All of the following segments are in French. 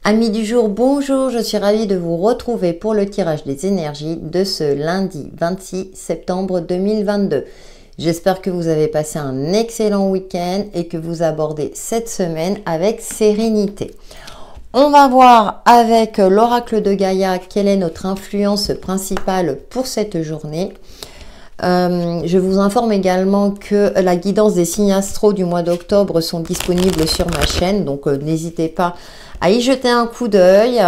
Amis du jour, bonjour, je suis ravie de vous retrouver pour le tirage des énergies de ce lundi 26 septembre 2022. J'espère que vous avez passé un excellent week-end et que vous abordez cette semaine avec sérénité. On va voir avec l'oracle de Gaïa quelle est notre influence principale pour cette journée. Je vous informe également que la guidance des signes astro du mois d'octobre sont disponibles sur ma chaîne, donc n'hésitez pas à y jeter un coup d'œil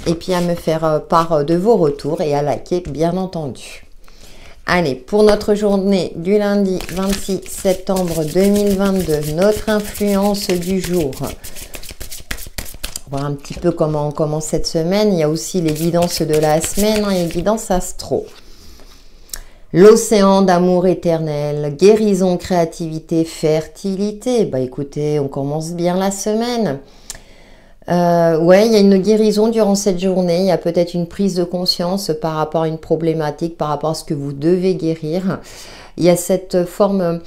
et puis à me faire part de vos retours et à liker bien entendu. Allez, pour notre journée du lundi 26 septembre 2022, notre influence du jour. On va voir un petit peu comment on commence cette semaine. Il y a aussi les guidances de la semaine et les guidances astro. L'océan d'amour éternel, guérison, créativité, fertilité. Bah écoutez, on commence bien la semaine. Ouais, il y a une guérison durant cette journée. Il y a peut-être une prise de conscience par rapport à une problématique, par rapport à ce que vous devez guérir. Il y a cette forme...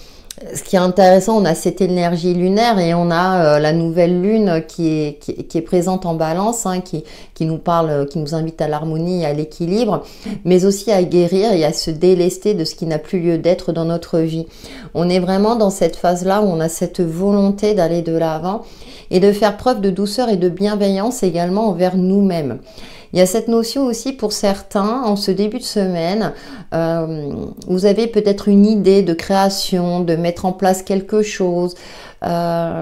Ce qui est intéressant, on a cette énergie lunaire et on a la nouvelle lune qui est présente en balance, hein, qui nous parle, qui nous invite à l'harmonie et à l'équilibre, mais aussi à guérir et à se délester de ce qui n'a plus lieu d'être dans notre vie. On est vraiment dans cette phase-là où on a cette volonté d'aller de l'avant et de faire preuve de douceur et de bienveillance également envers nous-mêmes. Il y a cette notion aussi pour certains, en ce début de semaine, vous avez peut-être une idée de création, de mettre en place quelque chose, un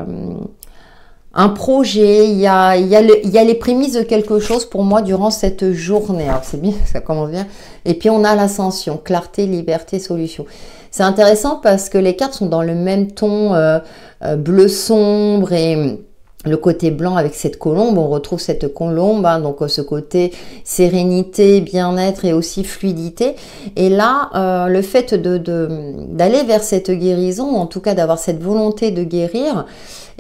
projet, il y a les prémices de quelque chose pour moi durant cette journée. Alors c'est bien, ça commence bien. Et puis on a l'ascension, clarté, liberté, solution. C'est intéressant parce que les cartes sont dans le même ton bleu sombre et... le côté blanc avec cette colombe, on retrouve cette colombe, hein, donc ce côté sérénité, bien-être et aussi fluidité. Et là, le fait d'aller vers cette guérison, en tout cas d'avoir cette volonté de guérir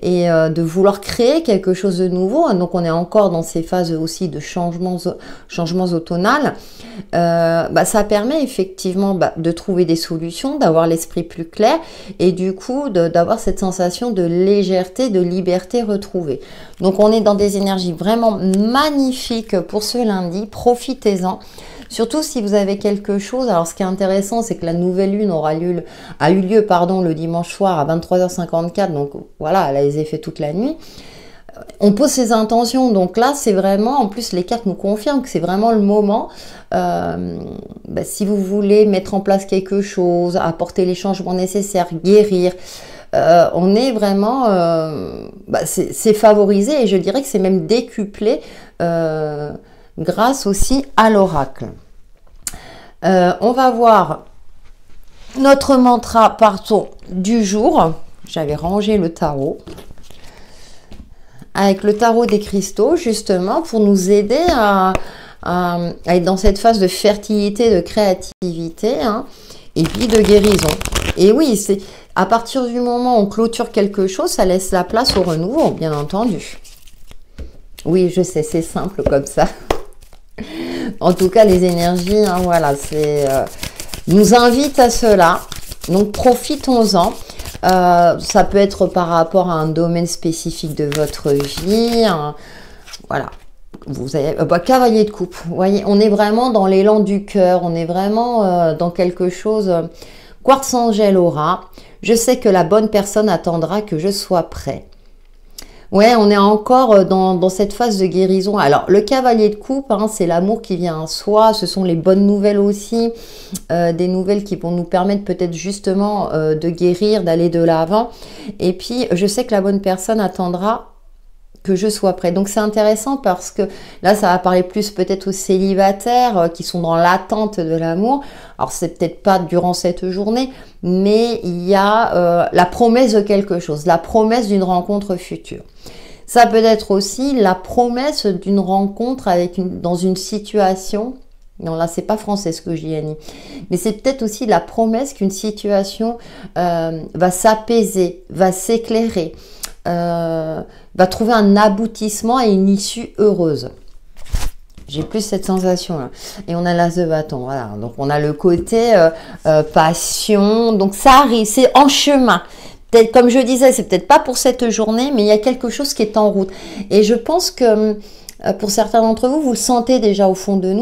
et de vouloir créer quelque chose de nouveau, hein, donc on est encore dans ces phases aussi de changements automnales, ça permet effectivement de trouver des solutions, d'avoir l'esprit plus clair et du coup d'avoir cette sensation de légèreté, de liberté retrouvée. Donc on est dans des énergies vraiment magnifiques pour ce lundi, profitez-en. Surtout si vous avez quelque chose, alors ce qui est intéressant, c'est que la nouvelle lune a eu lieu le dimanche soir à 23h54, donc voilà, elle a les effets toute la nuit. On pose ses intentions, donc là c'est vraiment, en plus les cartes nous confirment que c'est vraiment le moment, si vous voulez mettre en place quelque chose, apporter les changements nécessaires, guérir, on est vraiment, c'est favorisé et je dirais que c'est même décuplé grâce aussi à l'oracle. On va voir notre mantra du jour. J'avais rangé le tarot. Avec le tarot des cristaux, justement, pour nous aider à être dans cette phase de fertilité, de créativité, hein, et puis de guérison. Et oui, c'est à partir du moment où on clôture quelque chose, ça laisse la place au renouveau, bien entendu. Oui, je sais, c'est simple comme ça. En tout cas, les énergies, hein, voilà, nous invitent à cela. Donc, profitons-en. Ça peut être par rapport à un domaine spécifique de votre vie. Hein, voilà. Vous avez cavalier de coupe. Vous voyez, on est vraiment dans l'élan du cœur. On est vraiment dans quelque chose. Quartz Angel Aura. Je sais que la bonne personne attendra que je sois prêt. Ouais, on est encore dans cette phase de guérison. Alors, le cavalier de coupe, hein, c'est l'amour qui vient à soi. Ce sont les bonnes nouvelles aussi. Des nouvelles qui vont nous permettre peut-être justement de guérir, d'aller de l'avant. Et puis, je sais que la bonne personne attendra que je sois prêt. Donc, c'est intéressant parce que là, ça va parler plus peut-être aux célibataires qui sont dans l'attente de l'amour. Alors, c'est peut-être pas durant cette journée, mais il y a la promesse de quelque chose, la promesse d'une rencontre future. Ça peut être aussi la promesse d'une rencontre dans une situation. Non, là, c'est pas français ce que je dis, Annie. Mais c'est peut-être aussi la promesse qu'une situation va s'apaiser, va s'éclairer, va trouver un aboutissement et une issue heureuse. J'ai plus cette sensation-là. Et on a l'as de bâton, voilà. Donc, on a le côté passion. Donc, ça arrive, c'est en chemin. peut-être, comme je disais, c'est peut-être pas pour cette journée, mais il y a quelque chose qui est en route. Et je pense que pour certains d'entre vous, vous le sentez déjà au fond de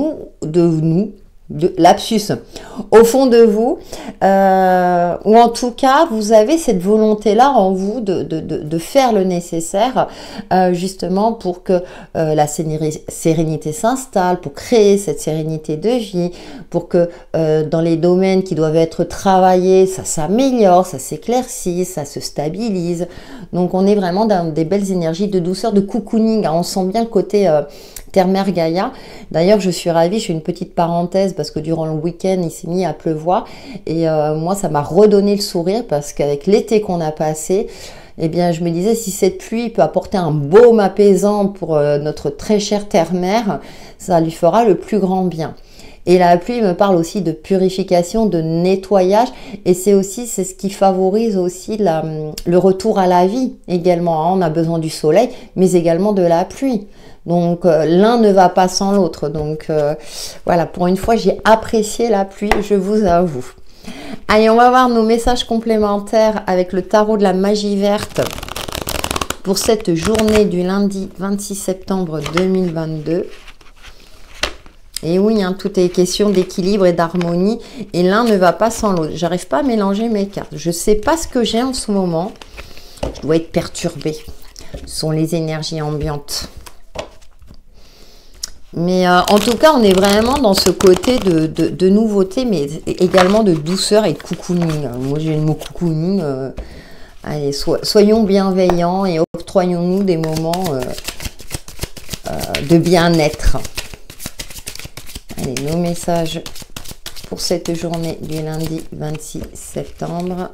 lapsus, au fond de vous, ou en tout cas, vous avez cette volonté-là en vous de faire le nécessaire, justement pour que la sérénité s'installe, pour créer cette sérénité de vie, pour que dans les domaines qui doivent être travaillés, ça s'améliore, ça s'éclaircit, ça se stabilise. Donc on est vraiment dans des belles énergies de douceur, de cocooning, hein. On sent bien le côté Terre-Mère Gaïa. D'ailleurs, je suis ravie, je fais une petite parenthèse parce que durant le week-end, il s'est mis à pleuvoir et moi, ça m'a redonné le sourire parce qu'avec l'été qu'on a passé, eh bien, je me disais, si cette pluie peut apporter un baume apaisant pour notre très chère Terre-Mère, ça lui fera le plus grand bien. Et la pluie me parle aussi de purification, de nettoyage, et c'est ce qui favorise aussi le retour à la vie également. On a besoin du soleil, mais également de la pluie. Donc l'un ne va pas sans l'autre. Donc voilà, pour une fois, j'ai apprécié la pluie, je vous avoue. Allez, on va voir nos messages complémentaires avec le tarot de la magie verte pour cette journée du lundi 26 septembre 2022. Et oui, hein, tout est question d'équilibre et d'harmonie. Et l'un ne va pas sans l'autre. J'arrive pas à mélanger mes cartes. Je ne sais pas ce que j'ai en ce moment. Je dois être perturbée. Ce sont les énergies ambiantes. Mais en tout cas, on est vraiment dans ce côté de nouveauté, mais également de douceur et de cocooning. Moi, j'ai le mot cocooning. Allez, soyons bienveillants et octroyons-nous des moments de bien-être. Allez, nos messages pour cette journée du lundi 26 septembre.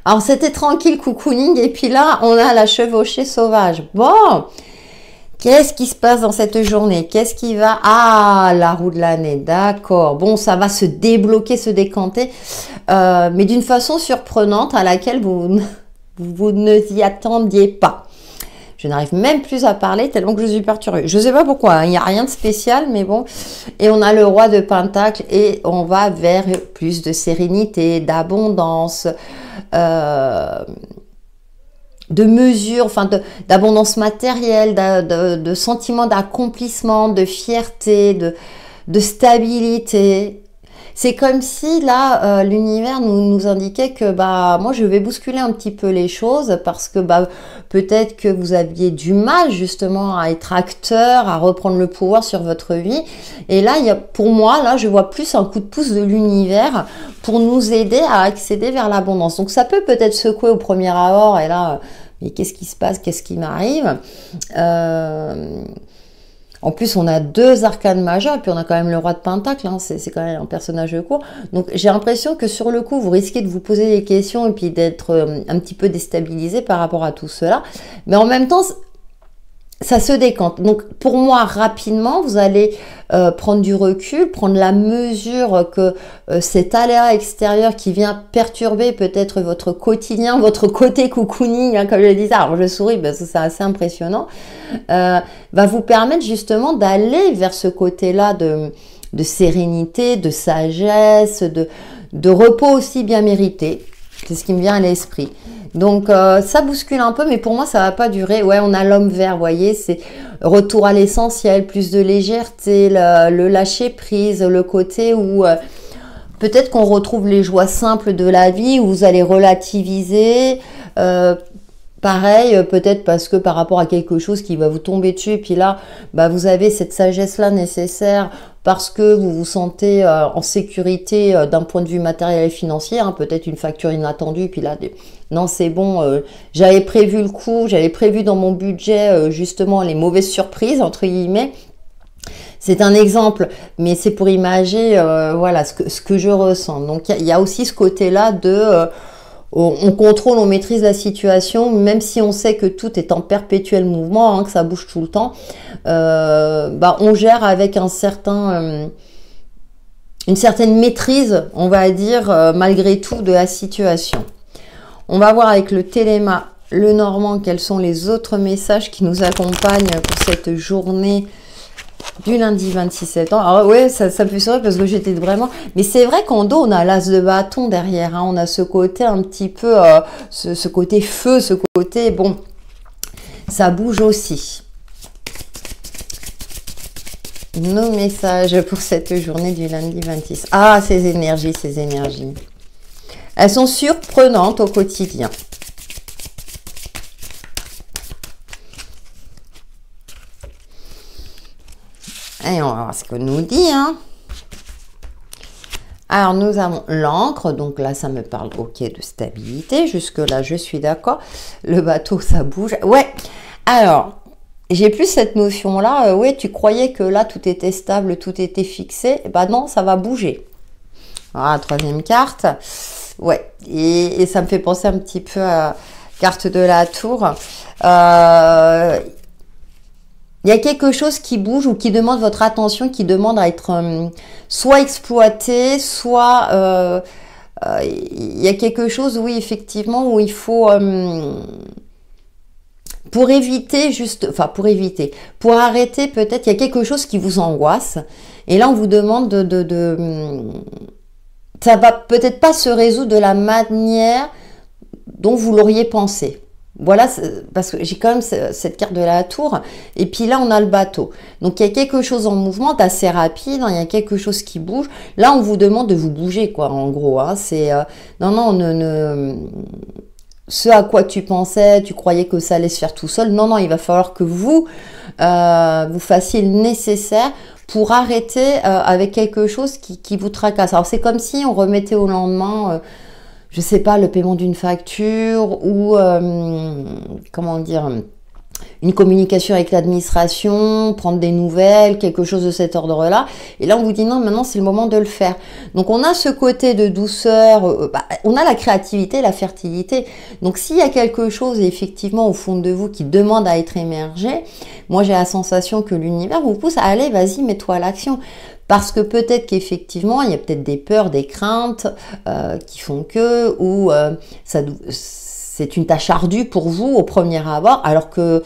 Alors c'était tranquille, cocooning, et puis là, on a la chevauchée sauvage. Bon, qu'est-ce qui se passe dans cette journée? Qu'est-ce qui va... Ah, la roue de l'année, d'accord. Bon, ça va se débloquer, se décanter, mais d'une façon surprenante à laquelle vous ne y attendiez pas. Je n'arrive même plus à parler tellement que je suis perturbée. Je ne sais pas pourquoi, hein, il n'y a rien de spécial, mais bon. Et on a le roi de Pentacles et on va vers plus de sérénité, d'abondance, de mesure, enfin d'abondance matérielle, de sentiment d'accomplissement, de fierté, de stabilité. C'est comme si là, l'univers nous indiquait que moi je vais bousculer un petit peu les choses parce que peut-être que vous aviez du mal justement à être acteur, à reprendre le pouvoir sur votre vie. Et là, pour moi, là, je vois plus un coup de pouce de l'univers pour nous aider à accéder vers l'abondance. Donc ça peut-être secouer au premier abord et là, mais qu'est-ce qui se passe? Qu'est-ce qui m'arrive? En plus, on a deux arcanes majeures, et puis on a quand même le roi de Pentacle, hein, c'est quand même un personnage de cour. Donc, j'ai l'impression que sur le coup, vous risquez de vous poser des questions et puis d'être un petit peu déstabilisé par rapport à tout cela. Mais en même temps, ça se décante. Donc, pour moi, rapidement, vous allez prendre du recul, prendre la mesure que cet aléa extérieur qui vient perturber peut-être votre quotidien, votre côté cocooning, hein, comme je le disais, alors je souris parce que c'est assez impressionnant, va vous permettre justement d'aller vers ce côté-là de sérénité, de sagesse, de repos aussi bien mérité. C'est ce qui me vient à l'esprit. Donc, ça bouscule un peu, mais pour moi, ça va pas durer. Ouais, on a l'homme vert, vous voyez, c'est retour à l'essentiel, plus de légèreté, le lâcher prise, le côté où peut-être qu'on retrouve les joies simples de la vie, où vous allez relativiser. Pareil, peut-être parce que par rapport à quelque chose qui va vous tomber dessus, et puis là, vous avez cette sagesse-là nécessaire parce que vous vous sentez en sécurité d'un point de vue matériel et financier, hein, peut-être une facture inattendue, puis là, non, c'est bon, j'avais prévu le coup, j'avais prévu dans mon budget justement les mauvaises surprises, entre guillemets. C'est un exemple, mais c'est pour imager voilà, ce que je ressens. Donc, il y a aussi ce côté-là de... on contrôle, on maîtrise la situation, même si on sait que tout est en perpétuel mouvement, hein, que ça bouge tout le temps. On gère avec une certaine maîtrise, on va dire, malgré tout, de la situation. On va voir avec le Téléma, le Normand, quels sont les autres messages qui nous accompagnent pour cette journée du lundi 26 septembre. Alors ouais, ça me fait sourire parce que j'étais vraiment... Mais c'est vrai qu'en dos, on a l'as de bâton derrière. Hein. On a ce côté un petit peu... ce côté feu, ce côté... Bon, ça bouge aussi. Nos messages pour cette journée du lundi 26. Ah, ces énergies, ces énergies. Elles sont surprenantes au quotidien. Et on va voir ce que nous dit. Hein. Alors, nous avons l'encre. Donc là, ça me parle, ok, de stabilité. Jusque-là, je suis d'accord. Le bateau, ça bouge. Ouais. Alors, j'ai plus cette notion-là. Ouais, tu croyais que là, tout était stable, tout était fixé. Bah non, ça va bouger. Voilà, troisième carte. Ouais. Et ça me fait penser un petit peu à la carte de la tour. Il y a quelque chose qui bouge ou qui demande votre attention, qui demande à être soit exploité, soit il y a quelque chose, oui, effectivement, où il faut, pour éviter, pour arrêter peut-être, il y a quelque chose qui vous angoisse. Et là, on vous demande ça va peut-être pas se résoudre de la manière dont vous l'auriez pensé. Voilà, parce que j'ai quand même cette carte de la tour. Et puis là, on a le bateau. Donc, il y a quelque chose en mouvement d'assez rapide. Hein, il y a quelque chose qui bouge. Là, on vous demande de vous bouger, quoi, en gros. Hein, c'est non, ce à quoi tu pensais, tu croyais que ça allait se faire tout seul. Non, non, il va falloir que vous fassiez le nécessaire pour arrêter avec quelque chose qui vous tracasse. Alors, c'est comme si on remettait au lendemain... je sais pas, le paiement d'une facture ou, comment dire, une communication avec l'administration, prendre des nouvelles, quelque chose de cet ordre-là. Et là, on vous dit non, maintenant, c'est le moment de le faire. Donc, on a ce côté de douceur, on a la créativité, la fertilité. Donc, s'il y a quelque chose, effectivement, au fond de vous qui demande à être émergé, moi, j'ai la sensation que l'univers vous pousse à aller, vas-y, mets-toi à l'action. Parce que peut-être qu'effectivement, il y a peut-être des peurs, des craintes qui font que, ou c'est une tâche ardue pour vous au premier abord, alors que,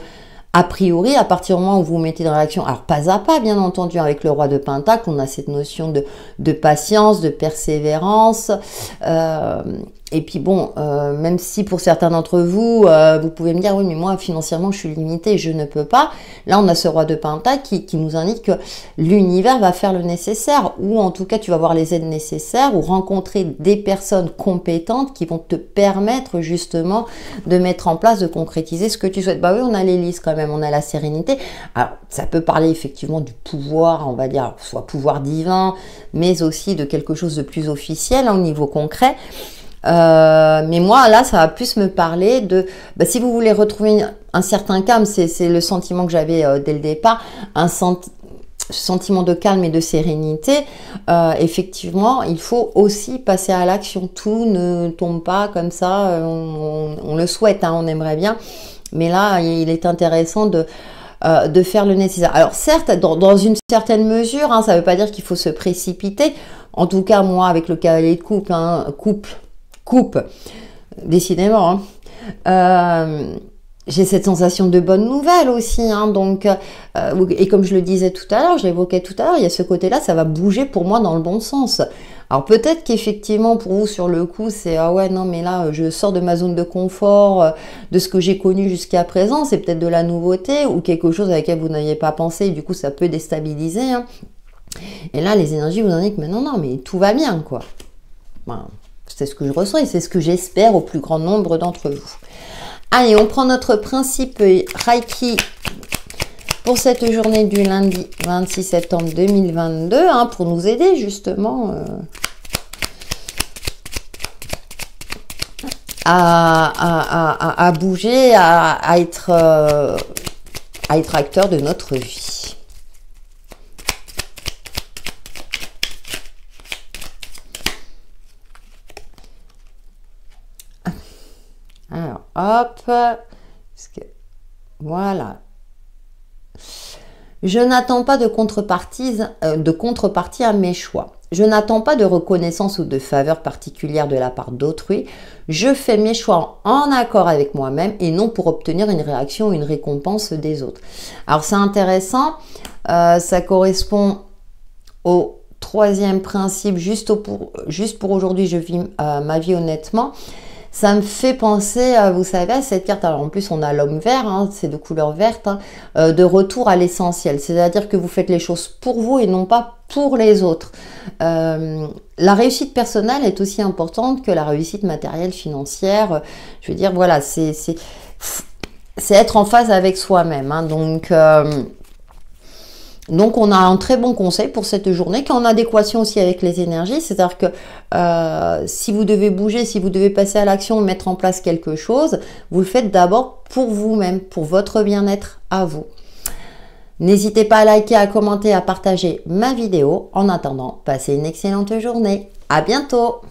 a priori, à partir du moment où vous vous mettez dans l'action, alors pas à pas, bien entendu, avec le roi de Pentacle, on a cette notion de patience, de persévérance, et puis bon, même si pour certains d'entre vous, vous pouvez me dire, oui, mais moi, financièrement, je suis limitée, je ne peux pas. Là, on a ce roi de Pentacle qui nous indique que l'univers va faire le nécessaire, ou en tout cas, tu vas avoir les aides nécessaires, ou rencontrer des personnes compétentes qui vont te permettre justement de mettre en place, de concrétiser ce que tu souhaites. Bah oui, on a l'hélice quand même, on a la sérénité. Alors, ça peut parler effectivement du pouvoir, on va dire, soit pouvoir divin, mais aussi de quelque chose de plus officiel, hein, au niveau concret. Mais moi, là, ça va plus me parler de... si vous voulez retrouver un certain calme, c'est le sentiment que j'avais dès le départ, sentiment de calme et de sérénité, effectivement, il faut aussi passer à l'action. Tout ne tombe pas comme ça, on le souhaite, hein, on aimerait bien. Mais là, il est intéressant de faire le nécessaire. Alors certes, dans une certaine mesure, hein, ça ne veut pas dire qu'il faut se précipiter. En tout cas, moi, avec le cavalier de coupe, hein, coupe, décidément, hein, j'ai cette sensation de bonne nouvelle aussi, hein, donc, et comme je le disais tout à l'heure, je l'évoquais tout à l'heure, il y a ce côté-là, ça va bouger pour moi dans le bon sens. Alors peut-être qu'effectivement pour vous sur le coup c'est ah ouais non mais là je sors de ma zone de confort, de ce que j'ai connu jusqu'à présent, c'est peut-être de la nouveauté ou quelque chose avec lequel vous n'aviez pas pensé, et du coup ça peut déstabiliser, hein. Et là les énergies vous indiquent mais non mais tout va bien quoi. C'est ce que je ressens et c'est ce que j'espère au plus grand nombre d'entre vous. Allez, on prend notre principe Reiki pour cette journée du lundi 26 septembre 2022, hein, pour nous aider justement à bouger, à être acteur de notre vie. Alors, hop, voilà. Je n'attends pas de contrepartie à mes choix. je n'attends pas de reconnaissance ou de faveur particulière de la part d'autrui. Je fais mes choix en accord avec moi-même et non pour obtenir une réaction ou une récompense des autres. Alors c'est intéressant, ça correspond au troisième principe, juste pour aujourd'hui, je vis ma vie honnêtement. Ça me fait penser, vous savez, à cette carte. Alors en plus, on a l'homme vert, hein, c'est de couleur verte, hein, de retour à l'essentiel. C'est-à-dire que vous faites les choses pour vous et non pas pour les autres. La réussite personnelle est aussi importante que la réussite matérielle, financière. Je veux dire, voilà, c'est être en phase avec soi-même. Hein, donc, on a un très bon conseil pour cette journée qui est en adéquation aussi avec les énergies. C'est-à-dire que si vous devez bouger, si vous devez passer à l'action, mettre en place quelque chose, vous le faites d'abord pour vous-même, pour votre bien-être à vous. N'hésitez pas à liker, à commenter, à partager ma vidéo. En attendant, passez une excellente journée. À bientôt!